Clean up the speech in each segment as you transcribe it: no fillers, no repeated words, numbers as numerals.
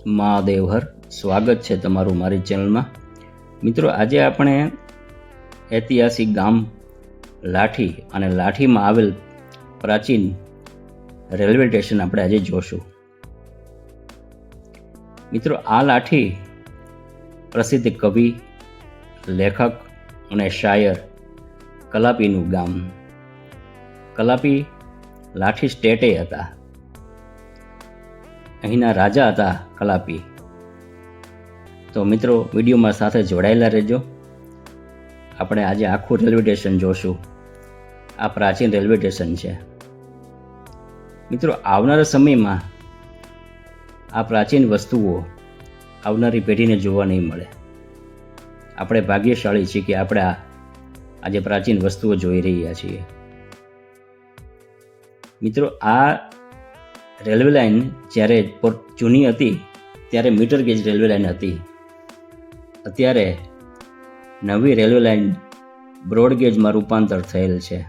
મહાદેવહર. સ્વાગત છે તમારું મારી ચેનલમાં. મિત્રો, આજે આપણે ઐતિહાસિક ગામ લાઠી અને લાઠીમાં આવેલ પ્રાચીન રેલવે સ્ટેશન આપણે આજે જોશું. મિત્રો, આ લાઠી પ્રસિદ્ધ કવિ, લેખક અને શાયર કલાપીનું ગામ. કલાપી લાઠી સ્ટેટે હતા. અહીંના રાજા હતા કલાપી. તો મિત્રો, વિડીયોમાં સાથે જોડાયેલા રહેજો. આપણે આજે આખું રેલવે સ્ટેશન જોશું. આ પ્રાચીન રેલવે સ્ટેશન છે. મિત્રો, આવનારા સમયમાં આ પ્રાચીન વસ્તુઓ આવનારી પેઢીને જોવા નહીં મળે. આપણે ભાગ્યશાળી છીએ કે આપણે આજે પ્રાચીન વસ્તુઓ જોઈ રહ્યા છીએ. મિત્રો, આ રેલવે લાઇન જ્યારે જૂની હતી ત્યારે મીટર ગેજ રેલવે લાઇન હતી. અત્યારે નવી રેલવે લાઇન બ્રોડગેજમાં રૂપાંતર થયેલ છે.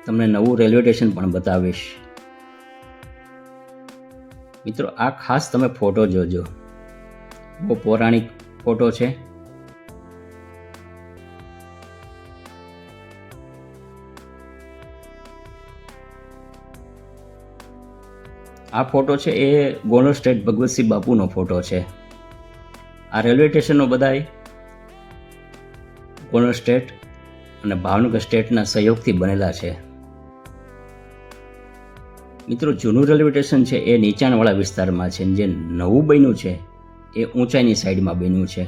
તમને નવું રેલવે સ્ટેશન પણ બતાવીશ. મિત્રો, આ ખાસ તમે ફોટો જોજો. બહુ પૌરાણિક ફોટો છે. આ ફોટો છે એ ગોંડલ સ્ટેટ ભગવતસિંહ બાપુનો ફોટો છે. આ રેલવે સ્ટેશનો બધાય ગોંડલ સ્ટેટ અને ભાવનગર સ્ટેટના સહયોગથી બનેલા છે. મિત્રો, જૂનું રેલવે સ્ટેશન છે એ નીચાણવાળા વિસ્તારમાં છે. જે નવું બન્યું છે એ ઊંચાઈની સાઈડમાં બન્યું છે.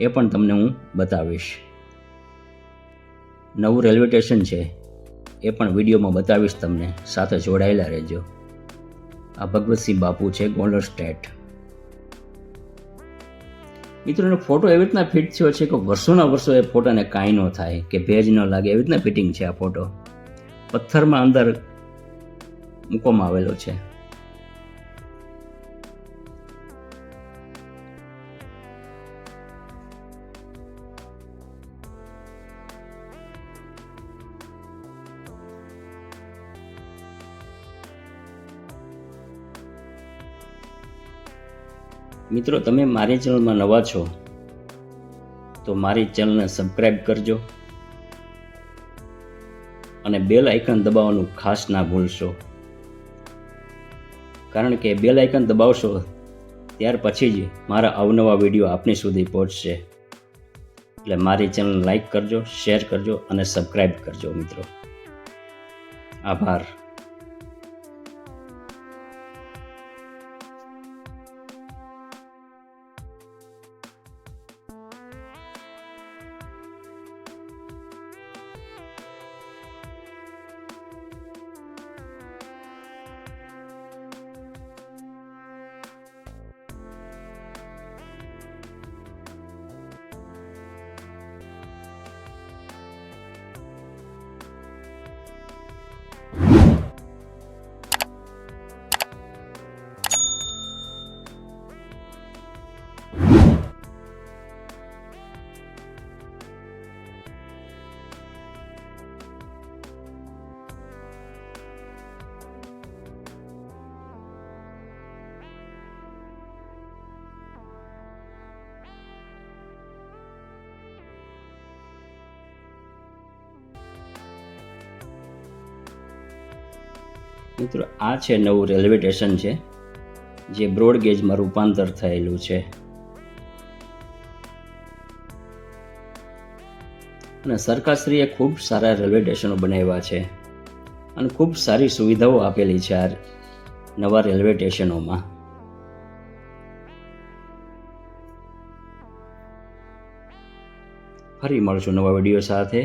એ પણ તમને હું બતાવીશ. નવું રેલવે સ્ટેશન છે એ પણ વિડીયોમાં બતાવીશ તમને. સાથે જોડાયેલા રહેજો. આ ભગવતસિંહ બાપુ છે, ગોંડલ સ્ટેટ. મિત્રો, એનો ફોટો એવી રીતના ફિટ થયો છે કે વર્ષોના વર્ષો એ ફોટાને કાંઈ ન થાય કે ભેજ ન લાગે એવી રીતના ફિટિંગ છે. આ ફોટો પથ્થરમાં અંદર મૂકવામાં આવેલો છે. મિત્રો, તમે મારી ચેનલમાં નવા છો તો મારી ચેનલને સબસ્ક્રાઈબ કરજો અને બેલ આઇકન દબાવવાનું ખાસ ના ભૂલશો. કારણ કે બેલ આઇકન દબાવશો ત્યાર પછી જ મારા અવનવા વિડીયો આપની સુધી પહોંચશે. એટલે મારી ચેનલ લાઈક કરજો, શેર કરજો અને સબસ્ક્રાઈબ કરજો. મિત્રો, આભાર. મિત્રો, આ છે નવું રેલવે સ્ટેશન છે જે બ્રોડગેજમાં રૂપાંતર થયેલું છે. અને સરકારશ્રીએ ખૂબ સારા રેલવે સ્ટેશનો બનાવ્યા છે અને ખૂબ સારી સુવિધાઓ આપેલી છે આ નવા રેલવે સ્ટેશનોમાં. ફરી મળશું નવા વિડીયો સાથે.